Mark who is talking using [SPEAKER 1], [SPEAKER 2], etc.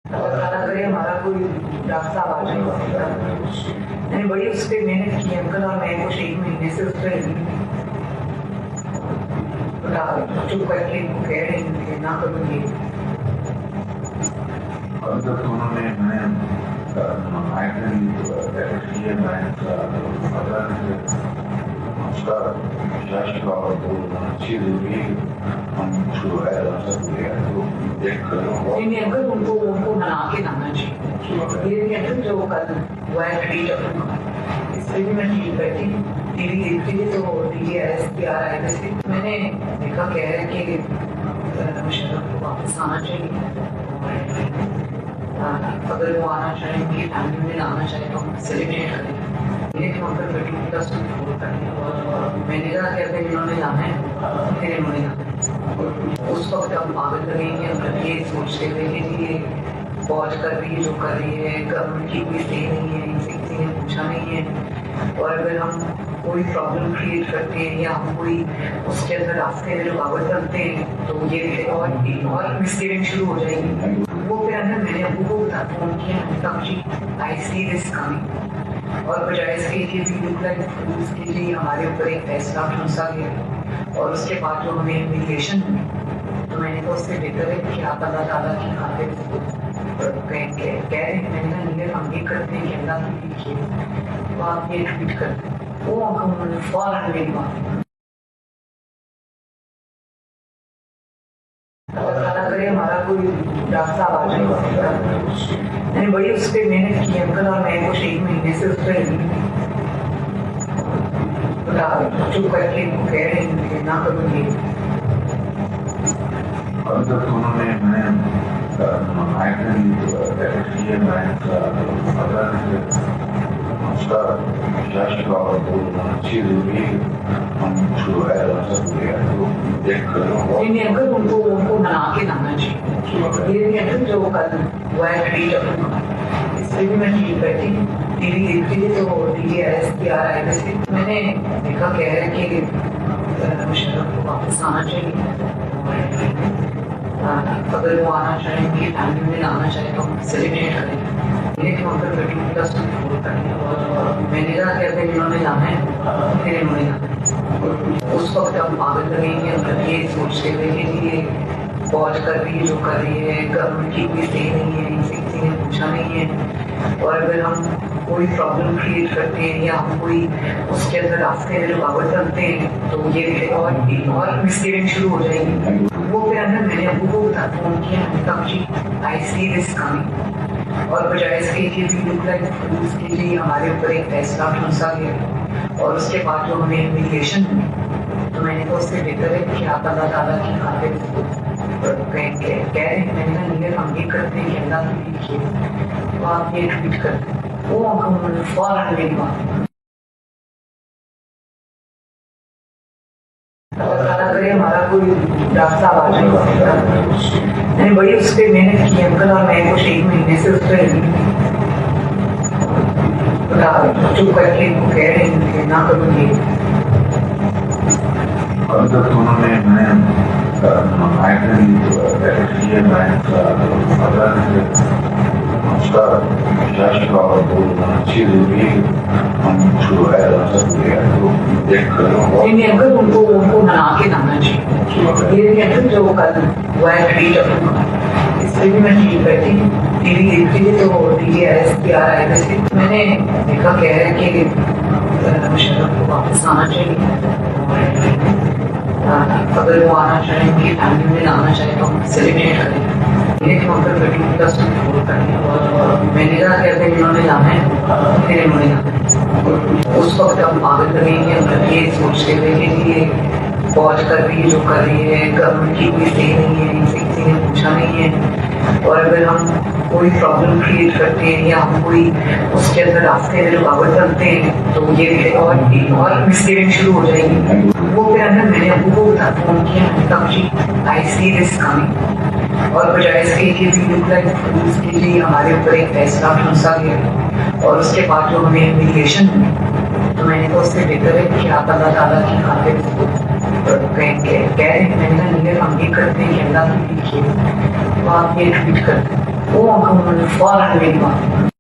[SPEAKER 1] और अल्लाह करे हमारा कोई रास्ता आ जाए। मैंने बड़ी उस पर मेहनत की अंकल, और मैं कुछ 1 महीने से उस पर चुप करके कह रही हूँ कि ना करूँगी।
[SPEAKER 2] अब तक उन्होंने
[SPEAKER 1] अंकल उनको मना के लाना चाहिए। ये अंकल जो कल हुआ है ट्वीट, इस पर भी मैं ट्वीट करती टीवी देखती थी तो DGSPR आए थे। मैंने देखा कह रहे कि मुशर्रफ को वापस आना चाहिए, अगर वो आना चाहें, उनकी फैमिली में आना चाहे तो हम सेलिब्रेट करें। लेकिन वहाँ पर 30+4 करने, और मैंने कहा कि अगर इन्होंने जाना है फिर इन्होंने जाना है। उस वक्त हम पागल करेंगे, हम ये सोचते हुए कि ये फौज कर रही है जो कर रही है, गवर्नमेंट की कोई से नहीं है, इनसे किसी ने पूछा नहीं है। और अगर हम कोई प्रॉब्लम क्रिएट करते हैं या हम कोई उसके अंदर रास्ते में रुकावट बनते हैं तो ये और मिसगिविंग शुरू हो जाएगी। वो फिर अंदर मैंने अबू को फोन किया, मैंने कहा जी आई सी दिस कमिंग, और बजाय इसके लिए भी लुक लाइक फूल्स के लिए हमारे ऊपर एक फैसला ठूंसा गया। और उसके बाद जो हमें इन्विटेशन हुई तो मैंने कहा उससे बेहतर है कि आप अल्लाह ताला की खातिर कह रहे हैं। मैंने कहा नीले हम ये करते हैं कि अल्लाह की लिखिए तो आप ये ट्वीट करते हैं। वो उन्होंने फौरन मेरी बात हमारा कोई रास्ता आ जाए। मैंने बड़ी उस पर मेहनत की अंकल, और मैं कुछ 1 महीने से उस पर चुप करके कह रही हूँ कि ना करूँगी।
[SPEAKER 2] अब तक उन्होंने
[SPEAKER 1] अंकल उनको मना के लाना चाहिए। ये अंकल जो कल हुआ है ट्वीट, इस पर भी मैं ट्वीट करती टीवी देखती थी तो DGSPR आए थे। मैंने देखा कह रहे कि मुशर्रफ को वापस आना चाहिए, अगर वो आना चाहे, उनकी फैमिली में आना चाहे तो हम सेलिब्रेट करें। लेकिन वहाँ पर 30+4 करने, और मैंने कहा कि अगर इन्होंने जाना है फिर इन्होंने जाना है। उस वक्त हम पागल करेंगे, हम ये सोचते हुए कि ये फौज कर रही है जो कर रही है, गवर्नमेंट की कोई से नहीं है, इनसे किसी ने पूछा नहीं है। और अगर हम कोई प्रॉब्लम क्रिएट करते हैं या हम कोई उसके अंदर रास्ते में रुकावट बनते हैं तो ये और मिसगिविंग शुरू हो जाएगी। वो फिर अंदर मैंने अबू को फोन किया, मैंने कहा जी आई सी दिस कमिंग, और बजाय इसके लिए भी लुक लाइक फूल्स के लिए हमारे ऊपर एक फैसला ठूंसा गया। और उसके बाद जो हमें इन्विटेशन हुई तो मैंने कहा उससे बेहतर है कि आप अल्लाह ताला की खातिर कह रहे हैं। मैंने कहा नीले हम ये करते हैं कि अल्लाह की लिखिए तो आप ये ट्वीट करते हैं। वो उन्होंने फौरन मेरी बात हमारा कोई रास्ता आ जाए। मैंने बड़ी उस पर मेहनत की अंकल, और मैं कुछ 1 महीने से उस पर चुप करके कह रही हूँ कि ना करूँगी।
[SPEAKER 2] अब तक उन्होंने
[SPEAKER 1] अंकल उनको मना के लाना चाहिए। ये अंकल जो कल हुआ है ट्वीट, इस पर भी मैं ट्वीट करती टीवी देखती थी तो DGSPR आए थे। मैंने देखा कह रहे कि मुशर्रफ को वापस आना चाहिए, अगर वो आना चाहे, उनकी फैमिली में आना चाहे तो हम सेलिब्रेट करें। लेकिन वहाँ पर 30+4 करने, और मैंने कहा कि अगर इन्होंने जाना है फिर इन्होंने जाना है। उस वक्त हम पागल करेंगे, हम ये सोचते हुए कि ये फौज कर रही है जो कर रही है, गवर्नमेंट की कोई से नहीं है, इनसे किसी ने पूछा नहीं है। और अगर हम कोई प्रॉब्लम क्रिएट करते हैं या हम कोई उसके अंदर रास्ते में रुकावट बनते हैं तो ये और मिसगिविंग शुरू हो जाएगी। वो फिर अंदर मैंने अबू को फोन किया, मैंने कहा जी आई सी दिस कमिंग, और बजाय इसके लिए भी लुक लाइक फूल्स के लिए हमारे ऊपर एक फैसला ठूंसा गया। और उसके बाद जो हमें इन्विटेशन हुई तो मैंने कहा उससे बेहतर है कि आप अल्लाह ताला की खातिर कह रहे हैं। मैंने कहा नीले हम ये करते हैं कि अल्लाह की लिखिए तो आप ये ट्वीट करते हैं। वो हमको फॉरन में